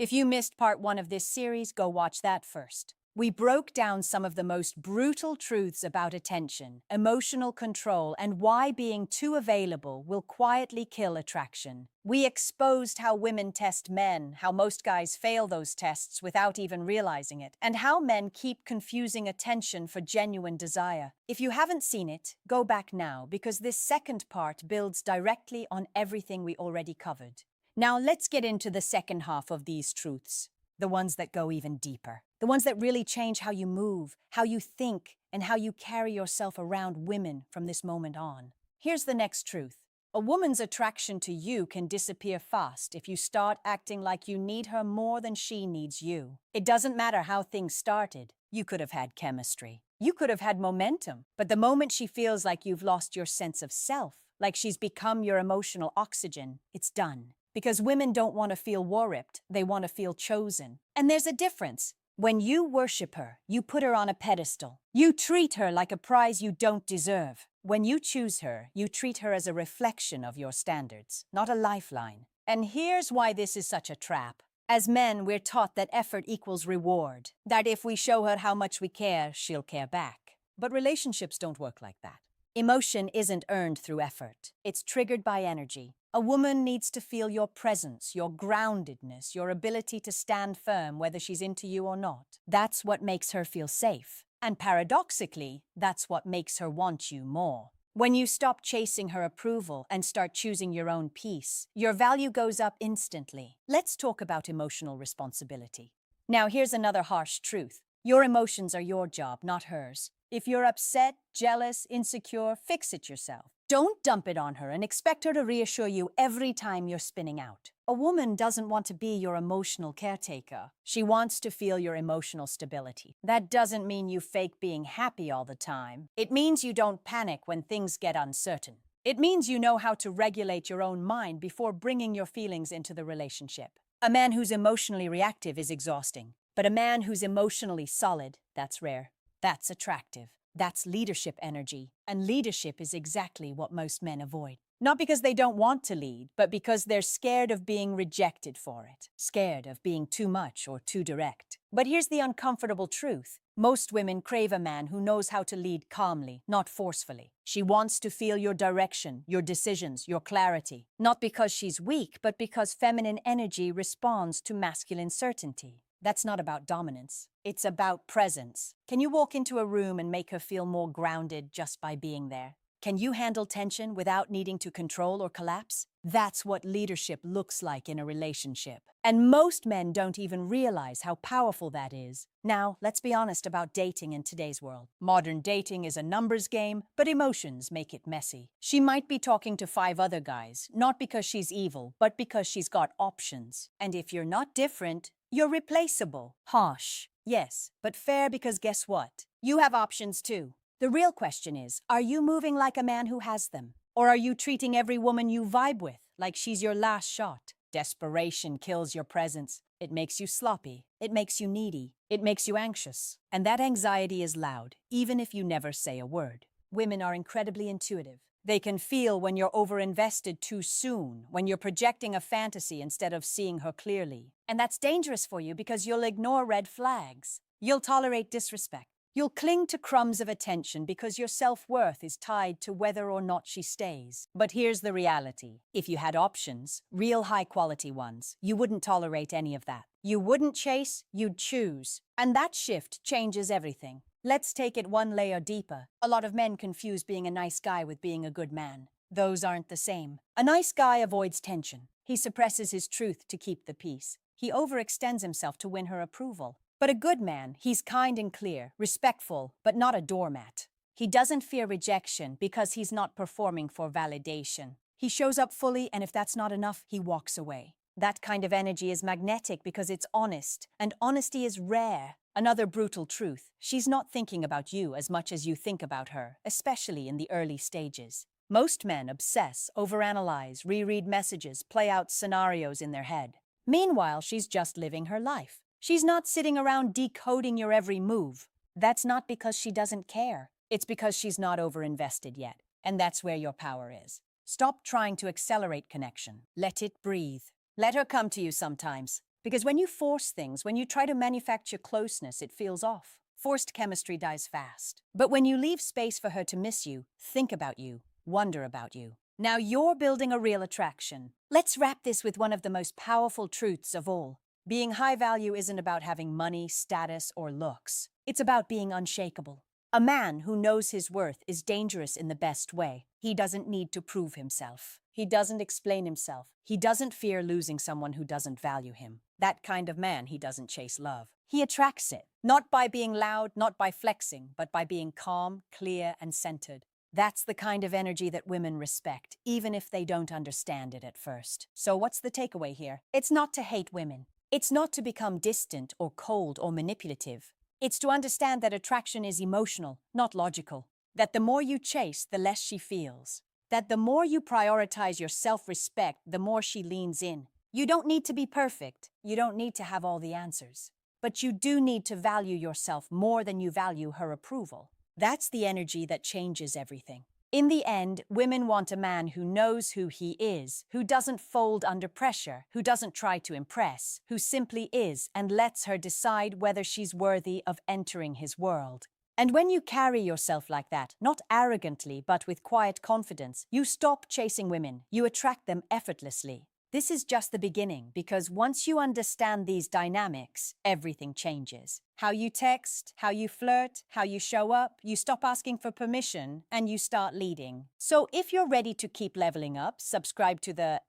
If you missed part 1 of this series, go watch that first. We broke down some of the most brutal truths about attention, emotional control, and why being too available will quietly kill attraction. We exposed how women test men, how most guys fail those tests without even realizing it, and how men keep confusing attention for genuine desire. If you haven't seen it, go back now, because this second part builds directly on everything we already covered. Now let's get into the second half of these truths. The ones that go even deeper. The ones that really change how you move, how you think, and how you carry yourself around women from this moment on. Here's the next truth. A woman's attraction to you can disappear fast if you start acting like you need her more than she needs you. It doesn't matter how things started. You could have had chemistry. You could have had momentum. But the moment she feels like you've lost your sense of self, like she's become your emotional oxygen, it's done. Because women don't want to feel worripped, they want to feel chosen. And there's a difference. When you worship her, you put her on a pedestal. You treat her like a prize you don't deserve. When you choose her, you treat her as a reflection of your standards, not a lifeline. And here's why this is such a trap. As men, we're taught that effort equals reward, that if we show her how much we care, she'll care back. But relationships don't work like that. Emotion isn't earned through effort. It's triggered by energy. A woman needs to feel your presence, your groundedness, your ability to stand firm whether she's into you or not. That's what makes her feel safe. And paradoxically, that's what makes her want you more. When you stop chasing her approval and start choosing your own peace, your value goes up instantly. Let's talk about emotional responsibility. Now, here's another harsh truth. Your emotions are your job, not hers. If you're upset, jealous, insecure, fix it yourself. Don't dump it on her and expect her to reassure you every time you're spinning out. A woman doesn't want to be your emotional caretaker. She wants to feel your emotional stability. That doesn't mean you fake being happy all the time. It means you don't panic when things get uncertain. It means you know how to regulate your own mind before bringing your feelings into the relationship. A man who's emotionally reactive is exhausting, but a man who's emotionally solid, that's rare. That's attractive. That's leadership energy, and leadership is exactly what most men avoid. Not because they don't want to lead, but because they're scared of being rejected for it, scared of being too much or too direct. But here's the uncomfortable truth. Most women crave a man who knows how to lead calmly, not forcefully. She wants to feel your direction, your decisions, your clarity. Not because she's weak, but because feminine energy responds to masculine certainty. That's not about dominance. It's about presence. Can you walk into a room and make her feel more grounded just by being there? Can you handle tension without needing to control or collapse? That's what leadership looks like in a relationship. And most men don't even realize how powerful that is. Now, let's be honest about dating in today's world. Modern dating is a numbers game, but emotions make it messy. She might be talking to 5 other guys, not because she's evil, but because she's got options. And if you're not different, you're replaceable. Harsh, yes, but fair because guess what? You have options too. The real question is, are you moving like a man who has them? Or are you treating every woman you vibe with like she's your last shot? Desperation kills your presence. It makes you sloppy. It makes you needy. It makes you anxious. And that anxiety is loud, even if you never say a word. Women are incredibly intuitive. They can feel when you're overinvested too soon, when you're projecting a fantasy instead of seeing her clearly. And that's dangerous for you because you'll ignore red flags. You'll tolerate disrespect. You'll cling to crumbs of attention because your self-worth is tied to whether or not she stays. But here's the reality. If you had options, real high-quality ones, you wouldn't tolerate any of that. You wouldn't chase, you'd choose. And that shift changes everything. Let's take it one layer deeper. A lot of men confuse being a nice guy with being a good man. Those aren't the same. A nice guy avoids tension. He suppresses his truth to keep the peace. He overextends himself to win her approval. But a good man, he's kind and clear, respectful, but not a doormat. He doesn't fear rejection because he's not performing for validation. He shows up fully, and if that's not enough, he walks away. That kind of energy is magnetic because it's honest, and honesty is rare. Another brutal truth, she's not thinking about you as much as you think about her, especially in the early stages. Most men obsess, overanalyze, reread messages, play out scenarios in their head. Meanwhile, she's just living her life. She's not sitting around decoding your every move. That's not because she doesn't care. It's because she's not overinvested yet. And that's where your power is. Stop trying to accelerate connection. Let it breathe. Let her come to you sometimes. Because when you force things, when you try to manufacture closeness, it feels off. Forced chemistry dies fast. But when you leave space for her to miss you, think about you, wonder about you, now you're building a real attraction. Let's wrap this with one of the most powerful truths of all. Being high value isn't about having money, status, or looks. It's about being unshakable. A man who knows his worth is dangerous in the best way. He doesn't need to prove himself. He doesn't explain himself. He doesn't fear losing someone who doesn't value him. That kind of man, he doesn't chase love. He attracts it, not by being loud, not by flexing, but by being calm, clear, and centered. That's the kind of energy that women respect, even if they don't understand it at first. So what's the takeaway here? It's not to hate women. It's not to become distant or cold or manipulative. It's to understand that attraction is emotional, not logical. That the more you chase, the less she feels. That the more you prioritize your self-respect, the more she leans in. You don't need to be perfect. You don't need to have all the answers. But you do need to value yourself more than you value her approval. That's the energy that changes everything. In the end, women want a man who knows who he is, who doesn't fold under pressure, who doesn't try to impress, who simply is and lets her decide whether she's worthy of entering his world. And when you carry yourself like that, not arrogantly but with quiet confidence, you stop chasing women, you attract them effortlessly. This is just the beginning, because once you understand these dynamics, everything changes. How you text, how you flirt, how you show up, you stop asking for permission, and you start leading. So if you're ready to keep leveling up, subscribe to the